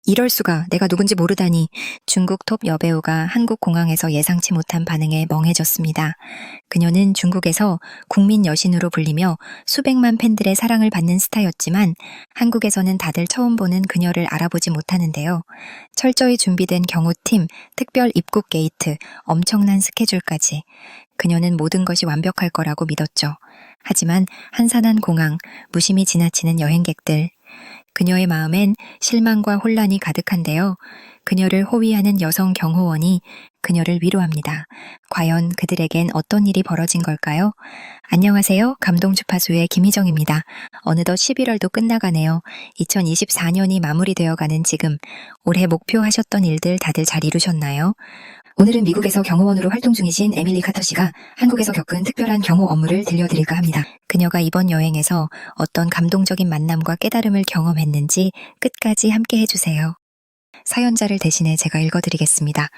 이럴 수가, 내가 누군지 모르다니. 중국 톱 여배우가 한국 공항에서 예상치 못한 반응에 멍해졌습니다. 그녀는 중국에서 국민 여신으로 불리며 수백만 팬들의 사랑을 받는 스타였지만 한국에서는 다들 처음 보는 그녀를 알아보지 못하는데요. 철저히 준비된 경호팀, 특별 입국 게이트, 엄청난 스케줄까지. 그녀는 모든 것이 완벽할 거라고 믿었죠. 하지만 한산한 공항, 무심히 지나치는 여행객들. 그녀의 마음엔 실망과 혼란이 가득한데요. 그녀를 호위하는 여성 경호원이 그녀를 위로합니다. 과연 그들에겐 어떤 일이 벌어진 걸까요? 안녕하세요. 감동주파수의 김희정입니다. 어느덧 11월도 끝나가네요. 2024년이 마무리되어가는 지금, 올해 목표하셨던 일들 다들 잘 이루셨나요? 오늘은 미국에서 경호원으로 활동 중이신 에밀리 카터 씨가 한국에서 겪은 특별한 경호 업무를 들려드릴까 합니다. 그녀가 이번 여행에서 어떤 감동적인 만남과 깨달음을 경험했는지 끝까지 함께 해주세요. 사연자를 대신해 제가 읽어드리겠습니다.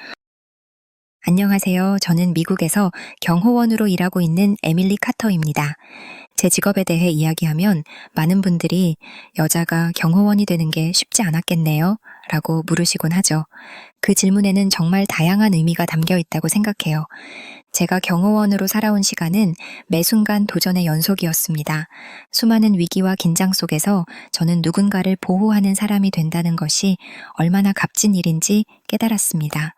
안녕하세요. 저는 미국에서 경호원으로 일하고 있는 에밀리 카터입니다. 제 직업에 대해 이야기하면 많은 분들이 여자가 경호원이 되는 게 쉽지 않았겠네요? 라고 물으시곤 하죠. 그 질문에는 정말 다양한 의미가 담겨 있다고 생각해요. 제가 경호원으로 살아온 시간은 매 순간 도전의 연속이었습니다. 수많은 위기와 긴장 속에서 저는 누군가를 보호하는 사람이 된다는 것이 얼마나 값진 일인지 깨달았습니다.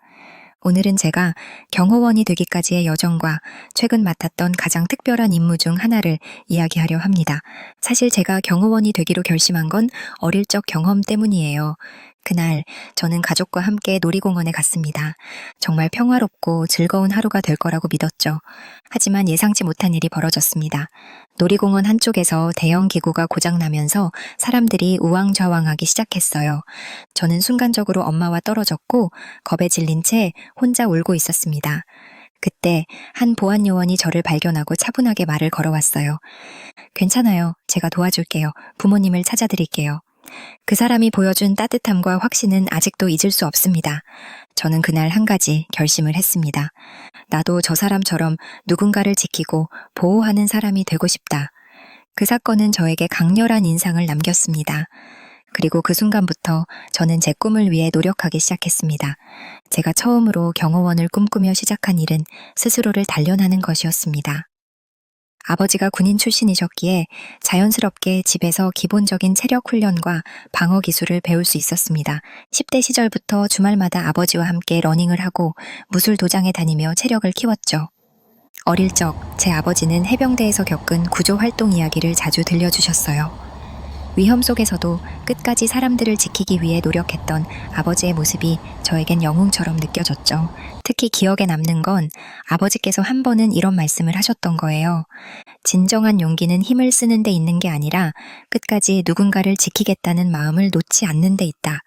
오늘은 제가 경호원이 되기까지의 여정과 최근 맡았던 가장 특별한 임무 중 하나를 이야기하려 합니다. 사실 제가 경호원이 되기로 결심한 건 어릴 적 경험 때문이에요. 그날 저는 가족과 함께 놀이공원에 갔습니다. 정말 평화롭고 즐거운 하루가 될 거라고 믿었죠. 하지만 예상치 못한 일이 벌어졌습니다. 놀이공원 한쪽에서 대형 기구가 고장나면서 사람들이 우왕좌왕하기 시작했어요. 저는 순간적으로 엄마와 떨어졌고 겁에 질린 채 혼자 울고 있었습니다. 그때 한 보안 요원이 저를 발견하고 차분하게 말을 걸어왔어요. 괜찮아요. 제가 도와줄게요. 부모님을 찾아드릴게요. 그 사람이 보여준 따뜻함과 확신은 아직도 잊을 수 없습니다. 저는 그날 한 가지 결심을 했습니다. 나도 저 사람처럼 누군가를 지키고 보호하는 사람이 되고 싶다. 그 사건은 저에게 강렬한 인상을 남겼습니다. 그리고 그 순간부터 저는 제 꿈을 위해 노력하기 시작했습니다. 제가 처음으로 경호원을 꿈꾸며 시작한 일은 스스로를 단련하는 것이었습니다. 아버지가 군인 출신이셨기에 자연스럽게 집에서 기본적인 체력 훈련과 방어 기술을 배울 수 있었습니다. 10대 시절부터 주말마다 아버지와 함께 러닝을 하고 무술 도장에 다니며 체력을 키웠죠. 어릴 적 제 아버지는 해병대에서 겪은 구조 활동 이야기를 자주 들려주셨어요. 위험 속에서도 끝까지 사람들을 지키기 위해 노력했던 아버지의 모습이 저에겐 영웅처럼 느껴졌죠. 특히 기억에 남는 건 아버지께서 한 번은 이런 말씀을 하셨던 거예요. 진정한 용기는 힘을 쓰는 데 있는 게 아니라 끝까지 누군가를 지키겠다는 마음을 놓지 않는 데 있다.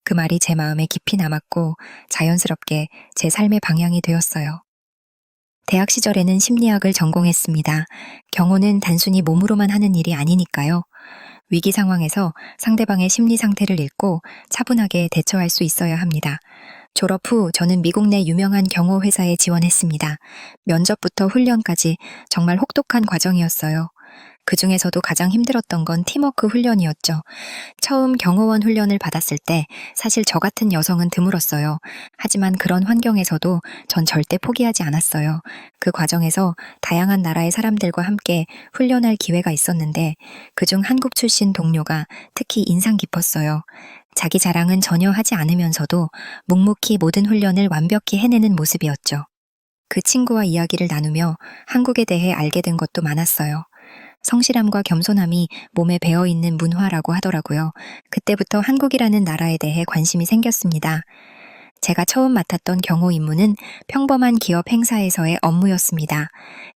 그 말이 제 마음에 깊이 남았고 자연스럽게 제 삶의 방향이 되었어요. 대학 시절에는 심리학을 전공했습니다. 경호는 단순히 몸으로만 하는 일이 아니니까요. 위기 상황에서 상대방의 심리 상태를 읽고 차분하게 대처할 수 있어야 합니다. 졸업 후 저는 미국 내 유명한 경호 회사에 지원했습니다. 면접부터 훈련까지 정말 혹독한 과정이었어요. 그 중에서도 가장 힘들었던 건 팀워크 훈련이었죠. 처음 경호원 훈련을 받았을 때 사실 저 같은 여성은 드물었어요. 하지만 그런 환경에서도 전 절대 포기하지 않았어요. 그 과정에서 다양한 나라의 사람들과 함께 훈련할 기회가 있었는데 그중 한국 출신 동료가 특히 인상 깊었어요. 자기 자랑은 전혀 하지 않으면서도 묵묵히 모든 훈련을 완벽히 해내는 모습이었죠. 그 친구와 이야기를 나누며 한국에 대해 알게 된 것도 많았어요. 성실함과 겸손함이 몸에 배어있는 문화라고 하더라고요. 그때부터 한국이라는 나라에 대해 관심이 생겼습니다. 제가 처음 맡았던 경호 임무는 평범한 기업 행사에서의 업무였습니다.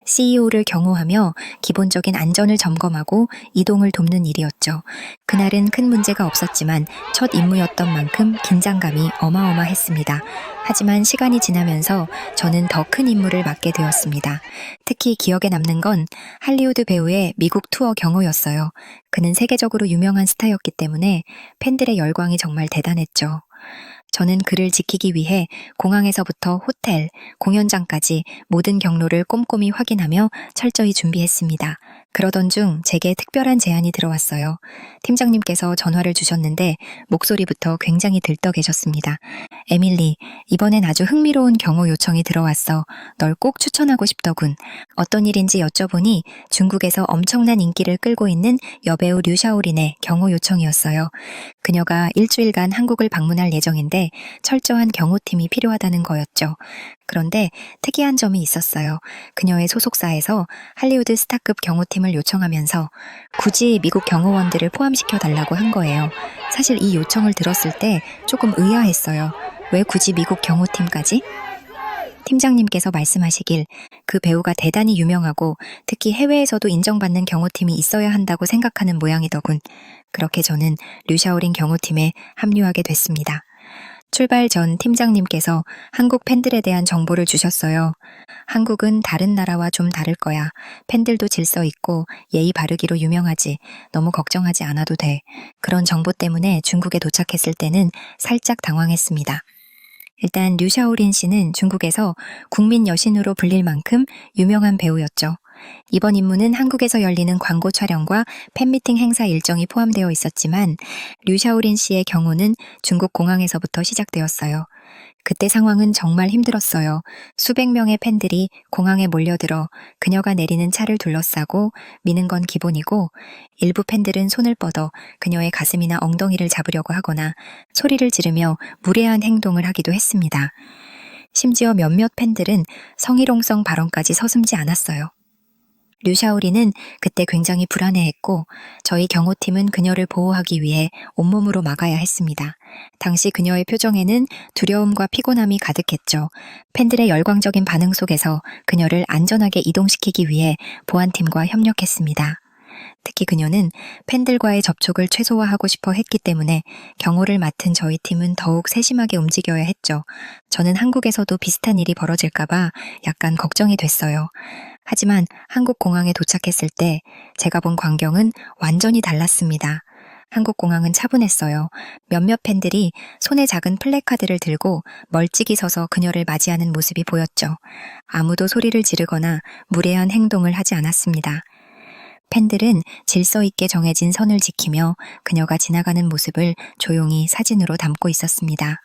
CEO를 경호하며 기본적인 안전을 점검하고 이동을 돕는 일이었죠. 그날은 큰 문제가 없었지만 첫 임무였던 만큼 긴장감이 어마어마했습니다. 하지만 시간이 지나면서 저는 더 큰 임무를 맡게 되었습니다. 특히 기억에 남는 건 할리우드 배우의 미국 투어 경호였어요. 그는 세계적으로 유명한 스타였기 때문에 팬들의 열광이 정말 대단했죠. 저는 그를 지키기 위해 공항에서부터 호텔, 공연장까지 모든 경로를 꼼꼼히 확인하며 철저히 준비했습니다. 그러던 중 제게 특별한 제안이 들어왔어요. 팀장님께서 전화를 주셨는데 목소리부터 굉장히 들떠 계셨습니다. 에밀리, 이번엔 아주 흥미로운 경호 요청이 들어왔어. 널 꼭 추천하고 싶더군. 어떤 일인지 여쭤보니 중국에서 엄청난 인기를 끌고 있는 여배우 류샤오린의 경호 요청이었어요. 그녀가 일주일간 한국을 방문할 예정인데 철저한 경호팀이 필요하다는 거였죠. 그런데 특이한 점이 있었어요. 그녀의 소속사에서 할리우드 스타급 경호팀을 요청하면서 굳이 미국 경호원들을 포함시켜 달라고 한 거예요. 사실 이 요청을 들었을 때 조금 의아했어요. 왜 굳이 미국 경호팀까지? 팀장님께서 말씀하시길 그 배우가 대단히 유명하고 특히 해외에서도 인정받는 경호팀이 있어야 한다고 생각하는 모양이더군. 그렇게 저는 류샤오린 경호팀에 합류하게 됐습니다. 출발 전 팀장님께서 한국 팬들에 대한 정보를 주셨어요. 한국은 다른 나라와 좀 다를 거야. 팬들도 질서 있고 예의 바르기로 유명하지. 너무 걱정하지 않아도 돼. 그런 정보 때문에 중국에 도착했을 때는 살짝 당황했습니다. 일단 류샤오린 씨는 중국에서 국민 여신으로 불릴 만큼 유명한 배우였죠. 이번 임무는 한국에서 열리는 광고 촬영과 팬미팅 행사 일정이 포함되어 있었지만 류샤오린 씨의 경우는 중국 공항에서부터 시작되었어요. 그때 상황은 정말 힘들었어요. 수백 명의 팬들이 공항에 몰려들어 그녀가 내리는 차를 둘러싸고 미는 건 기본이고 일부 팬들은 손을 뻗어 그녀의 가슴이나 엉덩이를 잡으려고 하거나 소리를 지르며 무례한 행동을 하기도 했습니다. 심지어 몇몇 팬들은 성희롱성 발언까지 서슴지 않았어요. 류샤오리는 그때 굉장히 불안해했고 저희 경호팀은 그녀를 보호하기 위해 온몸으로 막아야 했습니다. 당시 그녀의 표정에는 두려움과 피곤함이 가득했죠. 팬들의 열광적인 반응 속에서 그녀를 안전하게 이동시키기 위해 보안팀과 협력했습니다. 특히 그녀는 팬들과의 접촉을 최소화하고 싶어 했기 때문에 경호를 맡은 저희 팀은 더욱 세심하게 움직여야 했죠. 저는 한국에서도 비슷한 일이 벌어질까봐 약간 걱정이 됐어요. 하지만 한국 공항에 도착했을 때 제가 본 광경은 완전히 달랐습니다. 한국 공항은 차분했어요. 몇몇 팬들이 손에 작은 플래카드를 들고 멀찍이 서서 그녀를 맞이하는 모습이 보였죠. 아무도 소리를 지르거나 무례한 행동을 하지 않았습니다. 팬들은 질서 있게 정해진 선을 지키며 그녀가 지나가는 모습을 조용히 사진으로 담고 있었습니다.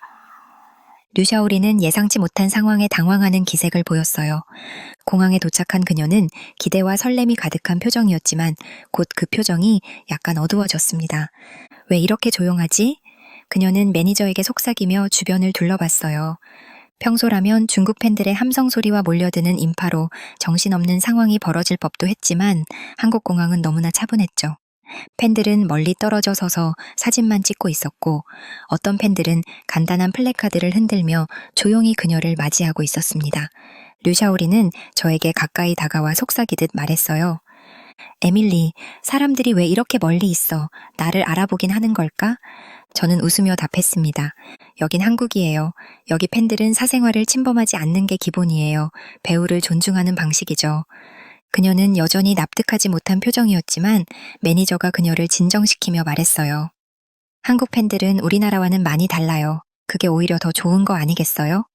류샤오리는 예상치 못한 상황에 당황하는 기색을 보였어요. 공항에 도착한 그녀는 기대와 설렘이 가득한 표정이었지만 곧 그 표정이 약간 어두워졌습니다. 왜 이렇게 조용하지? 그녀는 매니저에게 속삭이며 주변을 둘러봤어요. 평소라면 중국 팬들의 함성 소리와 몰려드는 인파로 정신없는 상황이 벌어질 법도 했지만 한국 공항은 너무나 차분했죠. 팬들은 멀리 떨어져 서서 사진만 찍고 있었고 어떤 팬들은 간단한 플래카드를 흔들며 조용히 그녀를 맞이하고 있었습니다. 류샤오리는 저에게 가까이 다가와 속삭이듯 말했어요. 에밀리, 사람들이 왜 이렇게 멀리 있어? 나를 알아보긴 하는 걸까? 저는 웃으며 답했습니다. 여긴 한국이에요. 여기 팬들은 사생활을 침범하지 않는 게 기본이에요. 배우를 존중하는 방식이죠. 그녀는 여전히 납득하지 못한 표정이었지만 매니저가 그녀를 진정시키며 말했어요. 한국 팬들은 우리나라와는 많이 달라요. 그게 오히려 더 좋은 거 아니겠어요?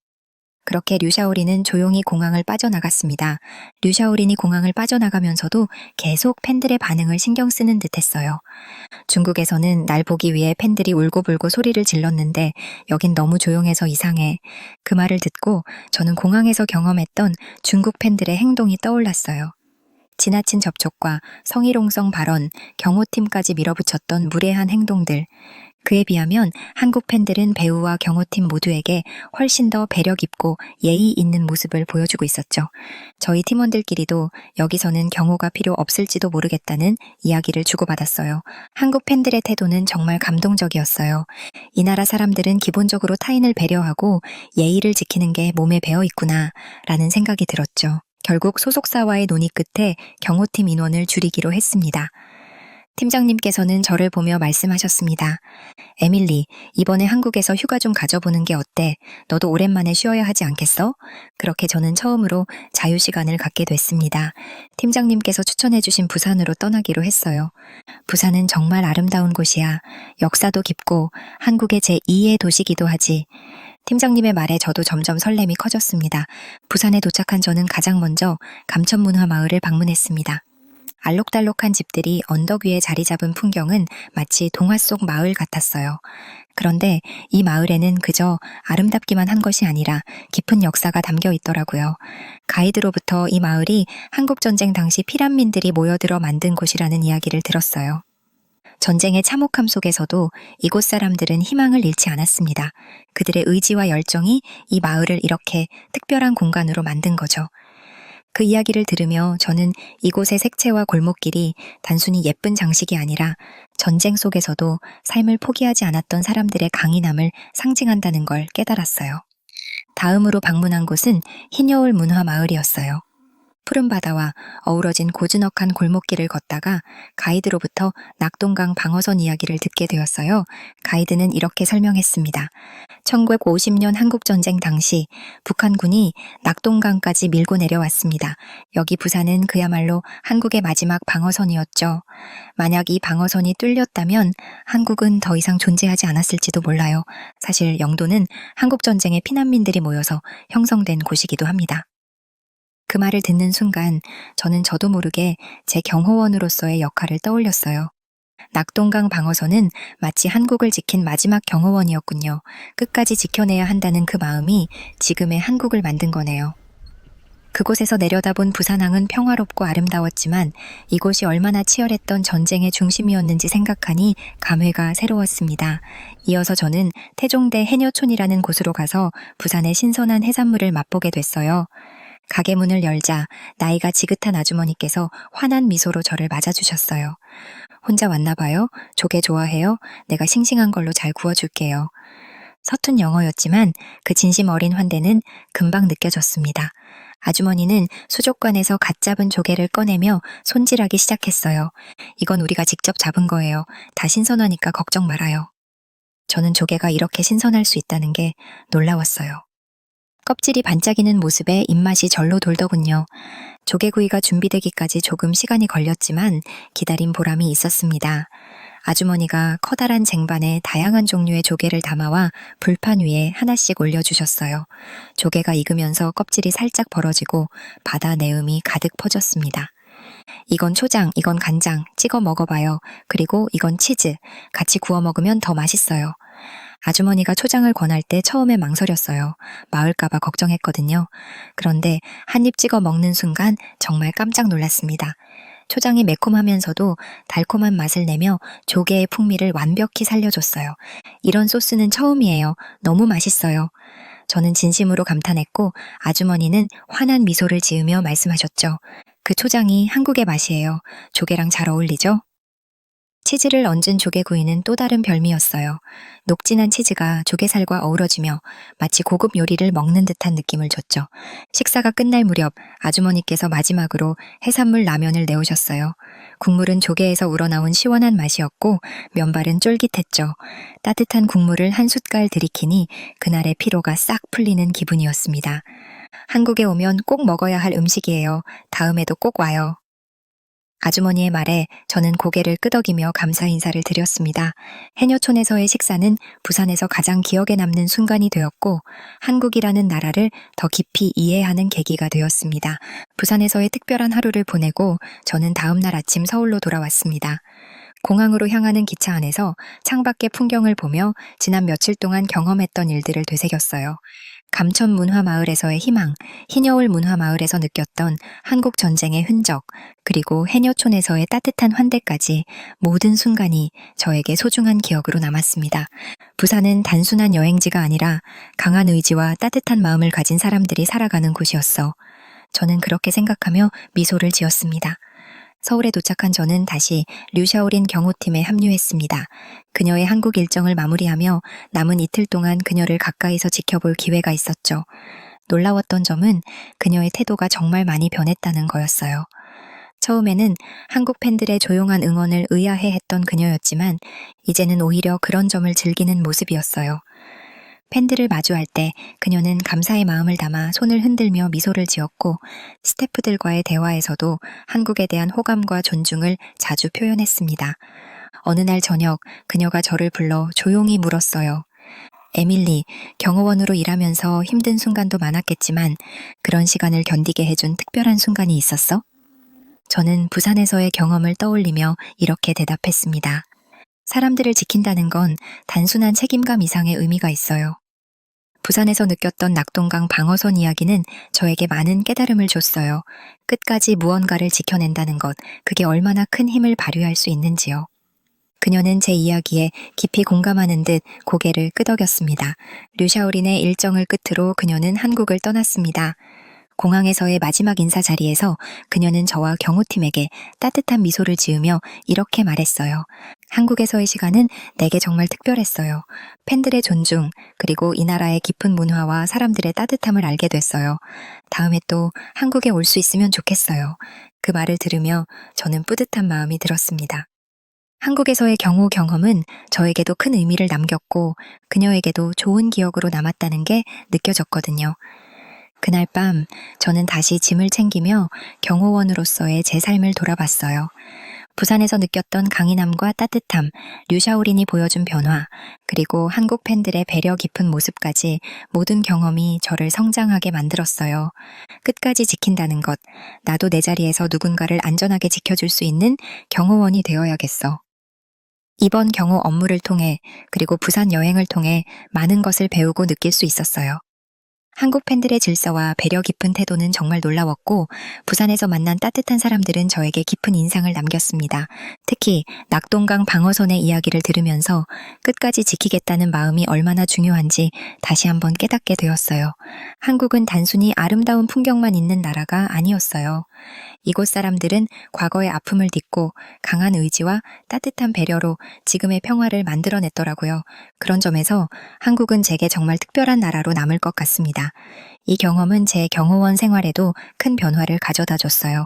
그렇게 류샤오린은 조용히 공항을 빠져나갔습니다. 류샤오린이 공항을 빠져나가면서도 계속 팬들의 반응을 신경 쓰는 듯했어요. 중국에서는 날 보기 위해 팬들이 울고불고 소리를 질렀는데 여긴 너무 조용해서 이상해. 그 말을 듣고 저는 공항에서 경험했던 중국 팬들의 행동이 떠올랐어요. 지나친 접촉과 성희롱성 발언, 경호팀까지 밀어붙였던 무례한 행동들. 그에 비하면 한국 팬들은 배우와 경호팀 모두에게 훨씬 더 배려 깊고 예의 있는 모습을 보여주고 있었죠. 저희 팀원들끼리도 여기서는 경호가 필요 없을지도 모르겠다는 이야기를 주고받았어요. 한국 팬들의 태도는 정말 감동적이었어요. 이 나라 사람들은 기본적으로 타인을 배려하고 예의를 지키는 게 몸에 배어 있구나 라는 생각이 들었죠. 결국 소속사와의 논의 끝에 경호팀 인원을 줄이기로 했습니다. 팀장님께서는 저를 보며 말씀하셨습니다. 에밀리, 이번에 한국에서 휴가 좀 가져보는 게 어때? 너도 오랜만에 쉬어야 하지 않겠어? 그렇게 저는 처음으로 자유시간을 갖게 됐습니다. 팀장님께서 추천해주신 부산으로 떠나기로 했어요. 부산은 정말 아름다운 곳이야. 역사도 깊고 한국의 제2의 도시기도 하지. 팀장님의 말에 저도 점점 설렘이 커졌습니다. 부산에 도착한 저는 가장 먼저 감천문화마을을 방문했습니다. 알록달록한 집들이 언덕 위에 자리 잡은 풍경은 마치 동화 속 마을 같았어요. 그런데 이 마을에는 그저 아름답기만 한 것이 아니라 깊은 역사가 담겨 있더라고요. 가이드로부터 이 마을이 한국전쟁 당시 피난민들이 모여들어 만든 곳이라는 이야기를 들었어요. 전쟁의 참혹함 속에서도 이곳 사람들은 희망을 잃지 않았습니다. 그들의 의지와 열정이 이 마을을 이렇게 특별한 공간으로 만든 거죠. 그 이야기를 들으며 저는 이곳의 색채와 골목길이 단순히 예쁜 장식이 아니라 전쟁 속에서도 삶을 포기하지 않았던 사람들의 강인함을 상징한다는 걸 깨달았어요. 다음으로 방문한 곳은 흰여울 문화마을이었어요. 푸른 바다와 어우러진 고즈넉한 골목길을 걷다가 가이드로부터 낙동강 방어선 이야기를 듣게 되었어요. 가이드는 이렇게 설명했습니다. 1950년 한국전쟁 당시 북한군이 낙동강까지 밀고 내려왔습니다. 여기 부산은 그야말로 한국의 마지막 방어선이었죠. 만약 이 방어선이 뚫렸다면 한국은 더 이상 존재하지 않았을지도 몰라요. 사실 영도는 한국전쟁의 피난민들이 모여서 형성된 곳이기도 합니다. 그 말을 듣는 순간 저는 저도 모르게 제 경호원으로서의 역할을 떠올렸어요. 낙동강 방어선은 마치 한국을 지킨 마지막 경호원이었군요. 끝까지 지켜내야 한다는 그 마음이 지금의 한국을 만든 거네요. 그곳에서 내려다본 부산항은 평화롭고 아름다웠지만 이곳이 얼마나 치열했던 전쟁의 중심이었는지 생각하니 감회가 새로웠습니다. 이어서 저는 태종대 해녀촌이라는 곳으로 가서 부산의 신선한 해산물을 맛보게 됐어요. 가게 문을 열자 나이가 지긋한 아주머니께서 환한 미소로 저를 맞아주셨어요. 혼자 왔나 봐요? 조개 좋아해요? 내가 싱싱한 걸로 잘 구워줄게요. 서툰 영어였지만 그 진심 어린 환대는 금방 느껴졌습니다. 아주머니는 수족관에서 갓 잡은 조개를 꺼내며 손질하기 시작했어요. 이건 우리가 직접 잡은 거예요. 다 신선하니까 걱정 말아요. 저는 조개가 이렇게 신선할 수 있다는 게 놀라웠어요. 껍질이 반짝이는 모습에 입맛이 절로 돌더군요. 조개구이가 준비되기까지 조금 시간이 걸렸지만 기다린 보람이 있었습니다. 아주머니가 커다란 쟁반에 다양한 종류의 조개를 담아와 불판 위에 하나씩 올려주셨어요. 조개가 익으면서 껍질이 살짝 벌어지고 바다 내음이 가득 퍼졌습니다. 이건 초장, 이건 간장, 찍어 먹어봐요. 그리고 이건 치즈, 같이 구워 먹으면 더 맛있어요. 아주머니가 초장을 권할 때 처음에 망설였어요. 마을까봐 걱정했거든요. 그런데 한 입 찍어 먹는 순간 정말 깜짝 놀랐습니다. 초장이 매콤하면서도 달콤한 맛을 내며 조개의 풍미를 완벽히 살려줬어요. 이런 소스는 처음이에요. 너무 맛있어요. 저는 진심으로 감탄했고 아주머니는 환한 미소를 지으며 말씀하셨죠. 그 초장이 한국의 맛이에요. 조개랑 잘 어울리죠? 치즈를 얹은 조개구이는 또 다른 별미였어요. 녹진한 치즈가 조개살과 어우러지며 마치 고급 요리를 먹는 듯한 느낌을 줬죠. 식사가 끝날 무렵 아주머니께서 마지막으로 해산물 라면을 내오셨어요. 국물은 조개에서 우러나온 시원한 맛이었고 면발은 쫄깃했죠. 따뜻한 국물을 한 숟갈 들이키니 그날의 피로가 싹 풀리는 기분이었습니다. 한국에 오면 꼭 먹어야 할 음식이에요. 다음에도 꼭 와요. 아주머니의 말에 저는 고개를 끄덕이며 감사 인사를 드렸습니다. 해녀촌에서의 식사는 부산에서 가장 기억에 남는 순간이 되었고 한국이라는 나라를 더 깊이 이해하는 계기가 되었습니다. 부산에서의 특별한 하루를 보내고 저는 다음 날 아침 서울로 돌아왔습니다. 공항으로 향하는 기차 안에서 창밖의 풍경을 보며 지난 며칠 동안 경험했던 일들을 되새겼어요. 감천 문화마을에서의 희망, 흰여울 문화마을에서 느꼈던 한국 전쟁의 흔적, 그리고 해녀촌에서의 따뜻한 환대까지 모든 순간이 저에게 소중한 기억으로 남았습니다. 부산은 단순한 여행지가 아니라 강한 의지와 따뜻한 마음을 가진 사람들이 살아가는 곳이었어. 저는 그렇게 생각하며 미소를 지었습니다. 서울에 도착한 저는 다시 류샤오린 경호팀에 합류했습니다. 그녀의 한국 일정을 마무리하며 남은 이틀 동안 그녀를 가까이서 지켜볼 기회가 있었죠. 놀라웠던 점은 그녀의 태도가 정말 많이 변했다는 거였어요. 처음에는 한국 팬들의 조용한 응원을 의아해했던 그녀였지만 이제는 오히려 그런 점을 즐기는 모습이었어요. 팬들을 마주할 때 그녀는 감사의 마음을 담아 손을 흔들며 미소를 지었고 스태프들과의 대화에서도 한국에 대한 호감과 존중을 자주 표현했습니다. 어느 날 저녁 그녀가 저를 불러 조용히 물었어요. 에밀리, 경호원으로 일하면서 힘든 순간도 많았겠지만 그런 시간을 견디게 해준 특별한 순간이 있었어? 저는 부산에서의 경험을 떠올리며 이렇게 대답했습니다. 사람들을 지킨다는 건 단순한 책임감 이상의 의미가 있어요. 부산에서 느꼈던 낙동강 방어선 이야기는 저에게 많은 깨달음을 줬어요. 끝까지 무언가를 지켜낸다는 것, 그게 얼마나 큰 힘을 발휘할 수 있는지요. 그녀는 제 이야기에 깊이 공감하는 듯 고개를 끄덕였습니다. 류샤오린의 일정을 끝으로 그녀는 한국을 떠났습니다. 공항에서의 마지막 인사 자리에서 그녀는 저와 경호팀에게 따뜻한 미소를 지으며 이렇게 말했어요. 한국에서의 시간은 내게 정말 특별했어요. 팬들의 존중, 그리고 이 나라의 깊은 문화와 사람들의 따뜻함을 알게 됐어요. 다음에 또 한국에 올 수 있으면 좋겠어요. 그 말을 들으며 저는 뿌듯한 마음이 들었습니다. 한국에서의 경호 경험은 저에게도 큰 의미를 남겼고 그녀에게도 좋은 기억으로 남았다는 게 느껴졌거든요. 그날 밤 저는 다시 짐을 챙기며 경호원으로서의 제 삶을 돌아봤어요. 부산에서 느꼈던 강인함과 따뜻함, 류샤오린이 보여준 변화, 그리고 한국 팬들의 배려 깊은 모습까지 모든 경험이 저를 성장하게 만들었어요. 끝까지 지킨다는 것, 나도 내 자리에서 누군가를 안전하게 지켜줄 수 있는 경호원이 되어야겠어. 이번 경호 업무를 통해 그리고 부산 여행을 통해 많은 것을 배우고 느낄 수 있었어요. 한국 팬들의 질서와 배려 깊은 태도는 정말 놀라웠고 부산에서 만난 따뜻한 사람들은 저에게 깊은 인상을 남겼습니다. 특히 낙동강 방어선의 이야기를 들으면서 끝까지 지키겠다는 마음이 얼마나 중요한지 다시 한번 깨닫게 되었어요. 한국은 단순히 아름다운 풍경만 있는 나라가 아니었어요. 이곳 사람들은 과거의 아픔을 딛고 강한 의지와 따뜻한 배려로 지금의 평화를 만들어냈더라고요. 그런 점에서 한국은 제게 정말 특별한 나라로 남을 것 같습니다. 이 경험은 제 경호원 생활에도 큰 변화를 가져다 줬어요.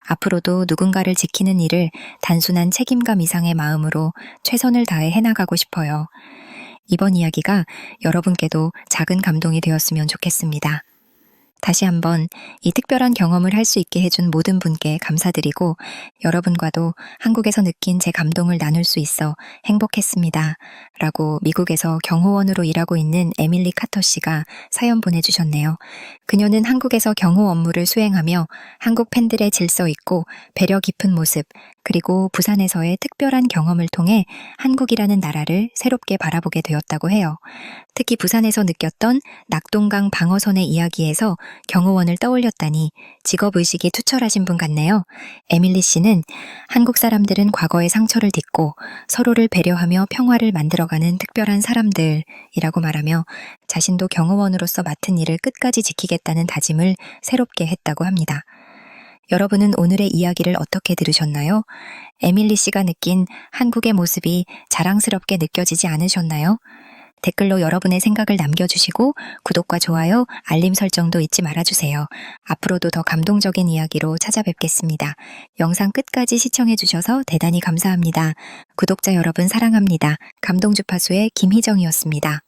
앞으로도 누군가를 지키는 일을 단순한 책임감 이상의 마음으로 최선을 다해 해나가고 싶어요. 이번 이야기가 여러분께도 작은 감동이 되었으면 좋겠습니다. 다시 한번 이 특별한 경험을 할 수 있게 해준 모든 분께 감사드리고 여러분과도 한국에서 느낀 제 감동을 나눌 수 있어 행복했습니다. 라고 미국에서 경호원으로 일하고 있는 에밀리 카터 씨가 사연 보내주셨네요. 그녀는 한국에서 경호 업무를 수행하며 한국 팬들의 질서 있고 배려 깊은 모습, 그리고 부산에서의 특별한 경험을 통해 한국이라는 나라를 새롭게 바라보게 되었다고 해요. 특히 부산에서 느꼈던 낙동강 방어선의 이야기에서 경호원을 떠올렸다니 직업의식이 투철하신 분 같네요. 에밀리 씨는 한국 사람들은 과거의 상처를 딛고 서로를 배려하며 평화를 만들어가는 특별한 사람들이라고 말하며 자신도 경호원으로서 맡은 일을 끝까지 지키겠다는 다짐을 새롭게 했다고 합니다. 여러분은 오늘의 이야기를 어떻게 들으셨나요? 에밀리 씨가 느낀 한국의 모습이 자랑스럽게 느껴지지 않으셨나요? 댓글로 여러분의 생각을 남겨주시고 구독과 좋아요, 알림 설정도 잊지 말아주세요. 앞으로도 더 감동적인 이야기로 찾아뵙겠습니다. 영상 끝까지 시청해주셔서 대단히 감사합니다. 구독자 여러분 사랑합니다. 감동주파수의 김희정이었습니다.